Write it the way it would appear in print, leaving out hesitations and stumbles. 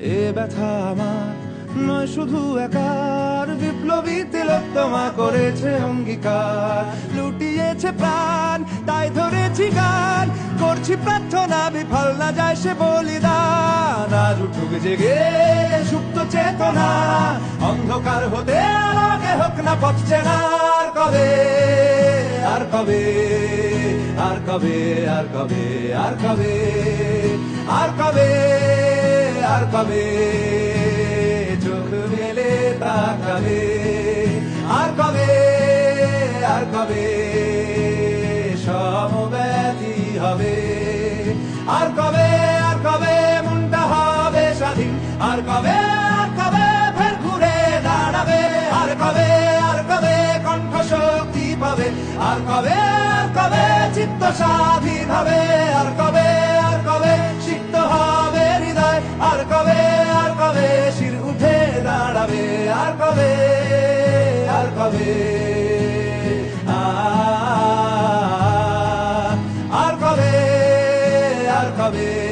এ ব্যথা আমার নয় শুধু একার, বিপ্লবী তিলোত্তমা করেছে অঙ্গীকার। লুটিয়েছে প্রাণ তাই ধরেছি গান, করছি প্রার্থনা বিফল না যায় সে বলিদান। আজ উঠুক জেগে সুপ্ত চেতনা, অন্ধকার হতে আলোকে হোক না পথ চেনা। আর কবে, আর কবে, আর কবে, আর কবে, আর কবে, আর কবে, আর কবে চোখ মেলে তাকাবে। আর কবে, আর কবে সমব্যথী হবে। আর কবে, আর কবে মনটা হবে স্বাধীন। আর কবে, আর কবে ফের ঘুরে দাঁড়াবে। আর কবে, আর কবে কণ্ঠ শক্তি পাবে। আর কবে, আর কবে চিত্ত স্বাধীন হবে। আর কবে, আর কবে সিক্ত হবে হৃদয়। আর কবে, আর কবে শির উঠে দাঁড়াবে। আর কবে, আর কবে, আর কবে, আর কবে।